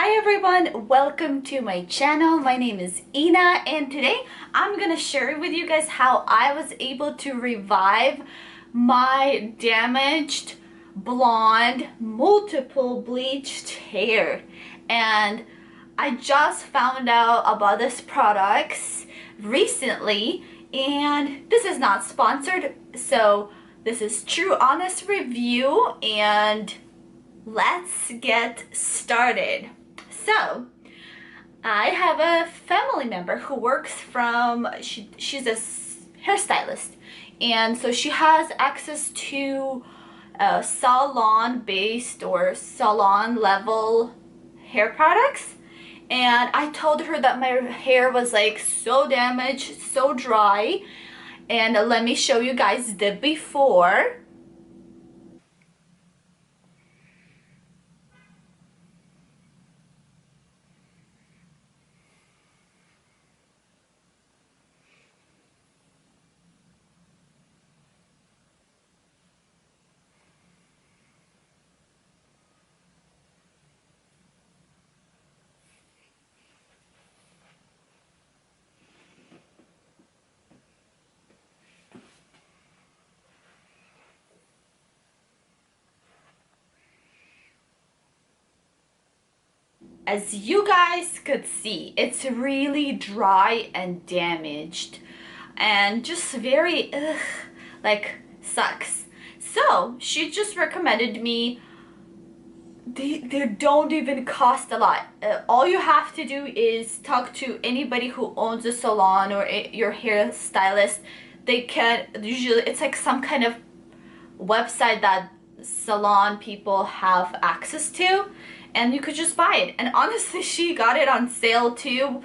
Hi everyone, welcome to my channel. My name is Ina and today I'm gonna share with you guys how I was able to revive my damaged blonde multiple bleached hair. And I just found out about this products recently, and this is not sponsored, so this is true honest review, and let's get started. So I have a family member who works from, she's a hairstylist, and so she has access to salon based or salon level hair products. And I told her that my hair was like so damaged, so dry, and let me show you guys the before. As you guys could see, it's really dry and damaged and just very like sucks. So she just recommended me, they don't even cost a lot. All you have to do is talk to anybody who owns a salon or your hairstylist. They can usually, it's like some kind of website that salon people have access to, and you could just buy it. And honestly, she got it on sale too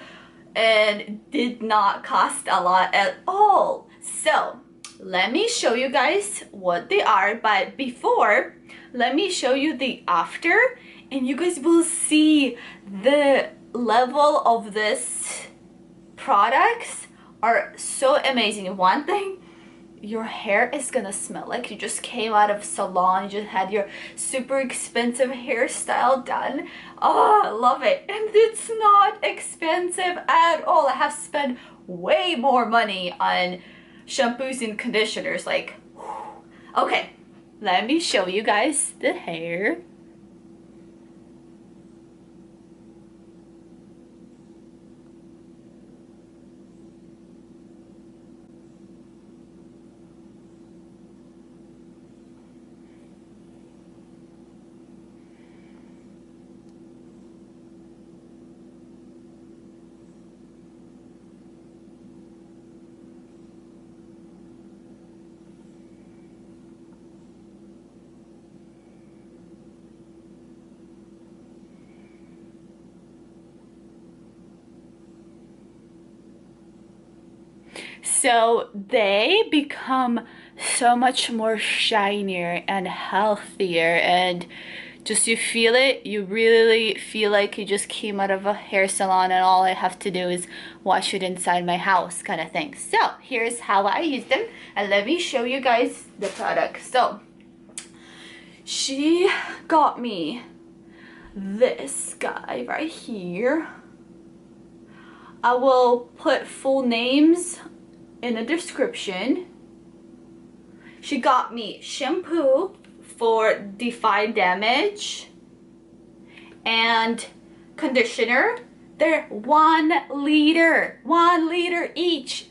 and did not cost a lot at all. So let me show you guys what they are, but before, let me show you the after, and you guys will see the level of this products are so amazing. One thing, your hair is gonna smell like you just came out of salon. You just had your super expensive hairstyle done. Oh, I love it. And it's not expensive at all. I have spent way more money on shampoos and conditioners, like whew. Okay, let me show you guys the hair. So they become so much more shinier and healthier, and just you feel it, you really feel like you just came out of a hair salon and all I have to do is wash it inside my house kind of thing. So here's how I use them, and let me show you guys the product. So she got me this guy right here. I will put full names in the description. She got me shampoo for DEFY damage and conditioner. They're 1 liter, 1 liter each.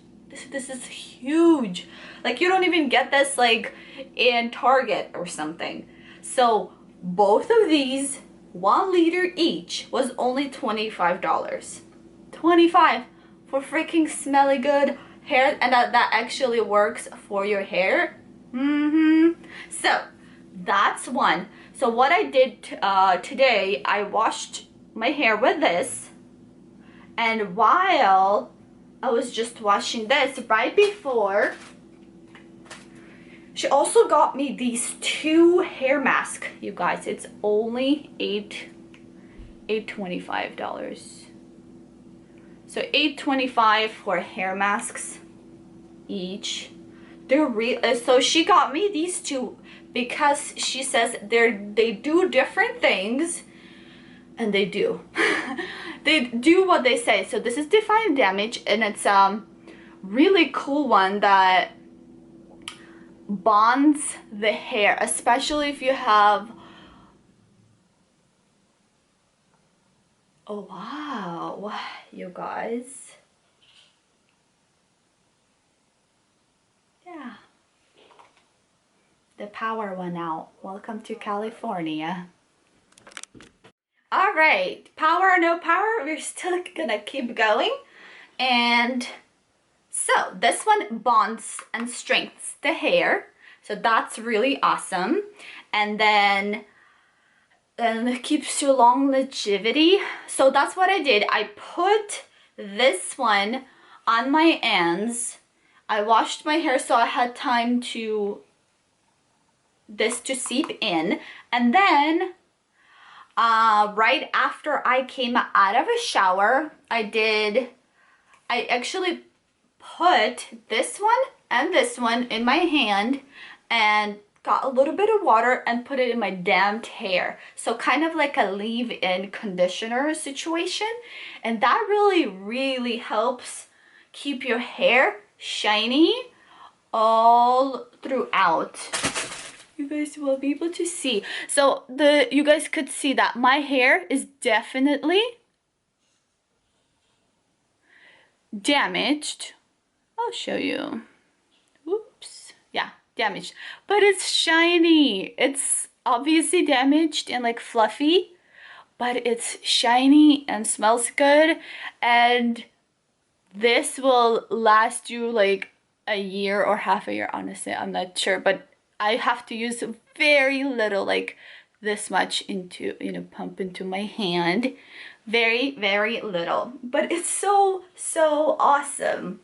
This is huge. Like, you don't even get this like in Target or something. So both of these, 1 liter each, was only $25. 25 for freaking smelly good hair, and that actually works for your hair. So that's one. So what I did today, I washed my hair with this, and while I was just washing this right before, she also got me these 2 hair masks, you guys. It's only $8.25. So $8.25 for hair masks each. They're real. So she got me these 2 because she says they do different things, and they do. they do what they say. So this is Defy Damage, and it's really cool one that bonds the hair, especially if you have, oh wow, you guys, yeah, the power went out. Welcome to California. All right, power or no power, we're still gonna keep going. And so this one bonds and strengthens the hair, so that's really awesome. And then it keeps you long longevity. So that's what I did. I put this one on my ends. I washed my hair so I had time to this to seep in, and then right after I came out of a shower, I actually put this one and this one in my hand and got a little bit of water and put it in my damp hair. So kind of like a leave-in conditioner situation. And that really helps keep your hair shiny all throughout. You guys will be able to see. So you guys could see that my hair is definitely damaged. I'll show you. Oops. Yeah, damaged. But it's shiny. It's obviously damaged and like fluffy, but it's shiny and smells good. And this will last you like a year or half a year, honestly. I'm not sure, but I have to use very little, like this much into, pump into my hand. Very little, but it's so awesome.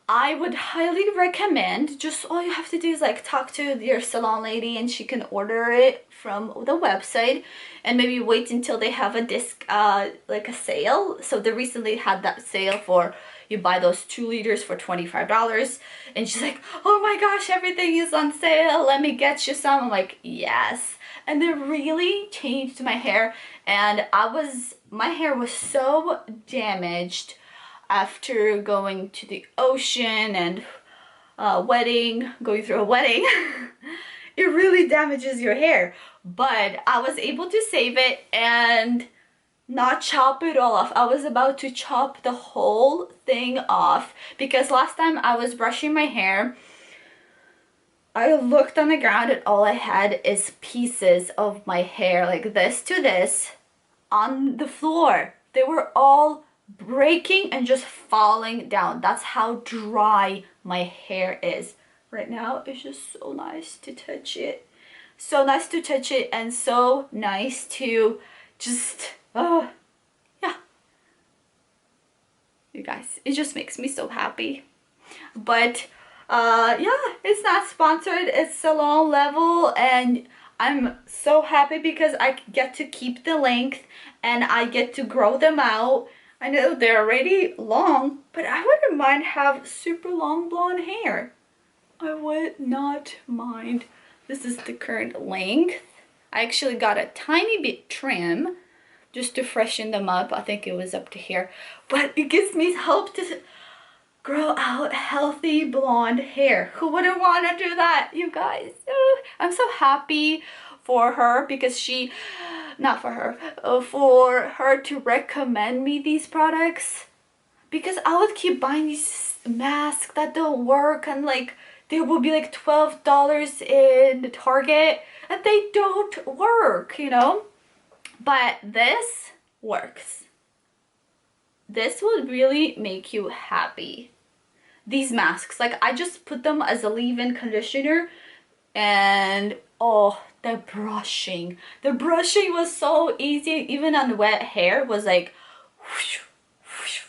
I would highly recommend, just all you have to do is like talk to your salon lady and she can order it from the website, and maybe wait until they have a like a sale. So they recently had that sale for, you buy those 2 liters for $25, and she's like, oh my gosh, everything is on sale, let me get you some. I'm like, yes. And they really changed my hair, and my hair was so damaged after going to the ocean and going through a wedding. It really damages your hair, but I was able to save it and not chop it all off. I was about to chop the whole thing off because last time I was brushing my hair, I looked on the ground and all I had is pieces of my hair, like this to this, on the floor. They were all breaking and just falling down. That's how dry my hair is. Right now, it's just so nice to touch it. So nice to touch it, and so nice to just, yeah. You guys, it just makes me so happy. But yeah, it's not sponsored, it's salon level, and I'm so happy because I get to keep the length and I get to grow them out. I know they're already long, but I wouldn't mind have super long blonde hair. I would not mind. This is the current length. I actually got a tiny bit trim just to freshen them up. I think it was up to here, but it gives me hope to grow out healthy blonde hair. Who wouldn't want to do that, you guys? I'm so happy for her because for her to recommend me these products, because I would keep buying these masks that don't work, and like they will be like $12 in Target and they don't work, but this works. This will really make you happy. These masks, like I just put them as a leave-in conditioner, and oh, the brushing was so easy. Even on wet hair was like whoosh, whoosh,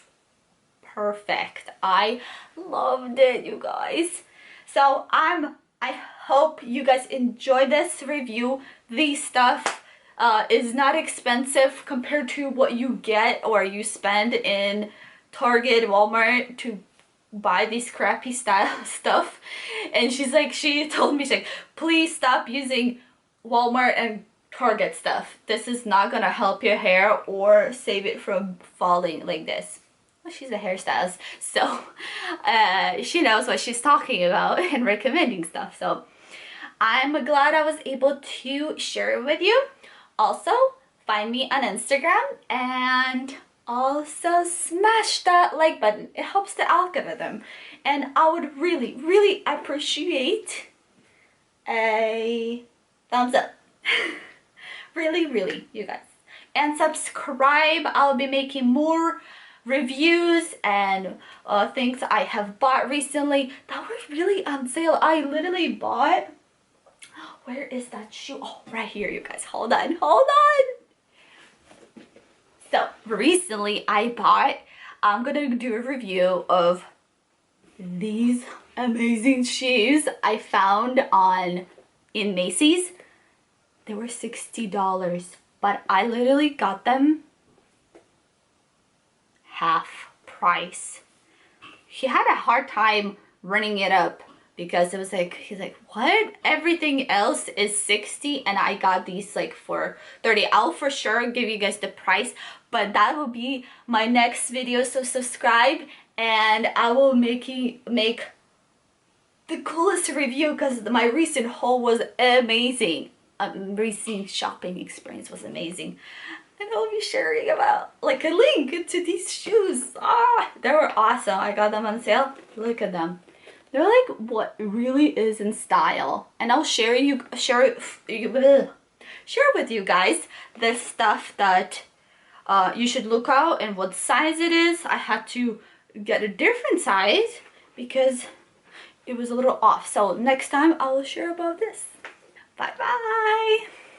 perfect. I loved it, you guys. So I hope you guys enjoy this review. This stuff is not expensive compared to what you get or you spend in Target, Walmart to buy these crappy style stuff. And she told me, she's like, please stop using Walmart and Target stuff. This is not gonna help your hair or save it from falling like this. Well, she's a hairstylist, so she knows what she's talking about and recommending stuff. So I'm glad I was able to share it with you. Also, find me on Instagram and also smash that like button. It helps the algorithm. And I would really, really appreciate a thumbs up. Really, really, you guys. And subscribe. I'll be making more reviews and things I have bought recently that were really on sale. I literally bought, where is that shoe? Oh, right here, you guys. Hold on, hold on. So recently I bought, I'm gonna do a review of these amazing shoes I found in Macy's. They were $60, but I literally got them half price. He had a hard time running it up because it was like, he's like, what? Everything else is 60 and I got these like for 30. I'll for sure give you guys the price, but that will be my next video. So subscribe and I will make the coolest review because my recent haul was amazing. Recent shopping experience was amazing. And I'll be sharing about like a link to these shoes. They were awesome. I got them on sale. Look at them. They're like what really is in style. And I'll share with you guys the stuff that you should look out and what size it is. I had to get a different size because it was a little off. So next time I will share about this. Bye bye.